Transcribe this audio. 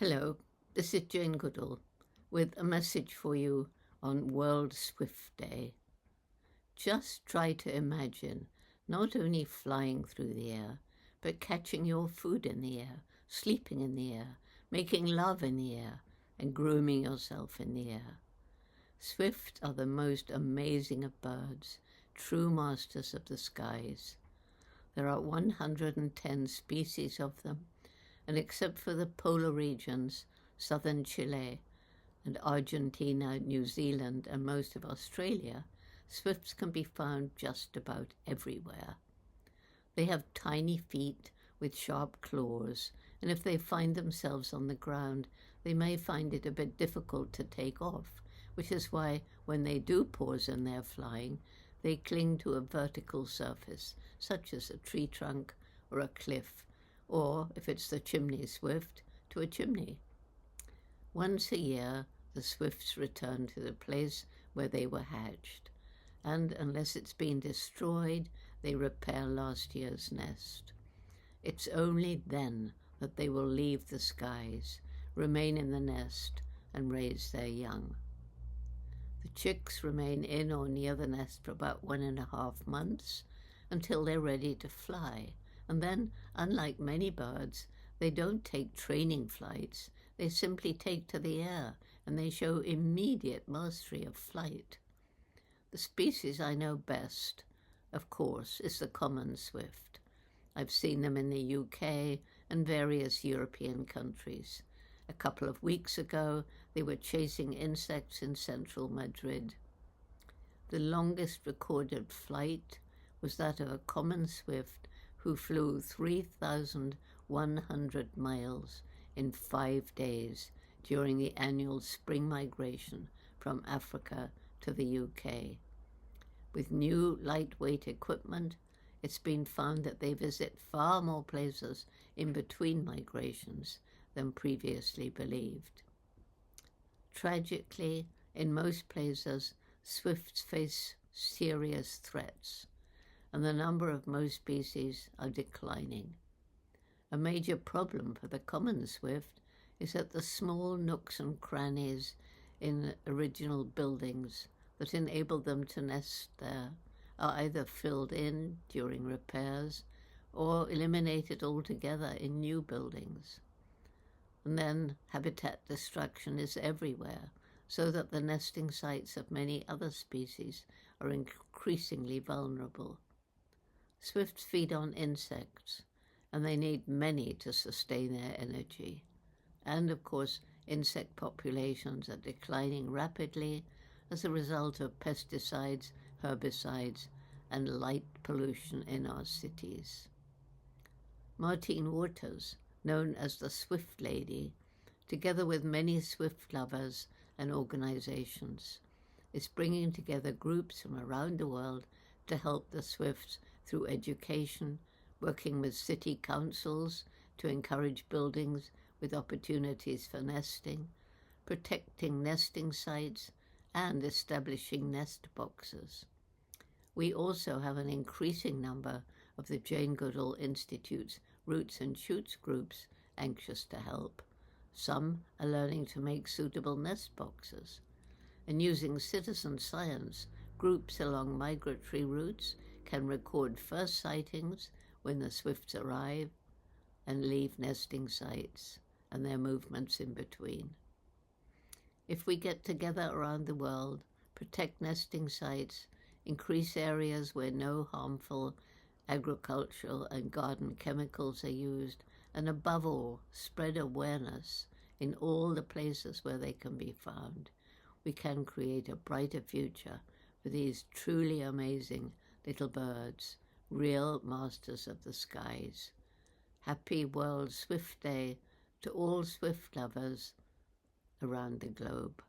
Hello, this is Jane Goodall with a message for you on World Swift Day. Just try to imagine not only flying through the air, but catching your food in the air, sleeping in the air, making love in the air, and grooming yourself in the air. Swifts are the most amazing of birds, true masters of the skies. There are 110 species of them, and except for the polar regions, southern Chile and Argentina, New Zealand, and most of Australia, swifts can be found just about everywhere. They have tiny feet with sharp claws, and if they find themselves on the ground, they may find it a bit difficult to take off, which is why when they do pause in their flying, they cling to a vertical surface, such as a tree trunk or a cliff, or, if it's the chimney swift, to a chimney. Once a year, the swifts return to the place where they were hatched, and unless it's been destroyed, they repair last year's nest. It's only then that they will leave the skies, remain in the nest, and raise their young. The chicks remain in or near the nest for about 1.5 months until they're ready to fly. And then, unlike many birds, they don't take training flights. They simply take to the air, and they show immediate mastery of flight. The species I know best, of course, is the common swift. I've seen them in the UK and various European countries. A couple of weeks ago, they were chasing insects in central Madrid. The longest recorded flight was that of a common swift who flew 3,100 miles in 5 days during the annual spring migration from Africa to the UK. With new lightweight equipment, it's been found that they visit far more places in between migrations than previously believed. Tragically, in most places, swifts face serious threats, and the number of most species are declining. A major problem for the common swift is that the small nooks and crannies in original buildings that enable them to nest there are either filled in during repairs or eliminated altogether in new buildings. And then habitat destruction is everywhere, so that the nesting sites of many other species are increasingly vulnerable. Swifts feed on insects, and they need many to sustain their energy. And of course, insect populations are declining rapidly as a result of pesticides, herbicides, and light pollution in our cities. Martine Wauters, known as the Swift Lady, together with many swift lovers and organizations, is bringing together groups from around the world to help the swifts through education, working with city councils to encourage buildings with opportunities for nesting, protecting nesting sites, and establishing nest boxes. We also have an increasing number of the Jane Goodall Institute's Roots and Shoots groups anxious to help. Some are learning to make suitable nest boxes. And using citizen science, groups along migratory routes can record first sightings when the swifts arrive and leave nesting sites and their movements in between. If we get together around the world, protect nesting sites, increase areas where no harmful agricultural and garden chemicals are used, and above all, spread awareness in all the places where they can be found, we can create a brighter future for these truly amazing little birds, real masters of the skies. Happy World Swift Day to all swift lovers around the globe.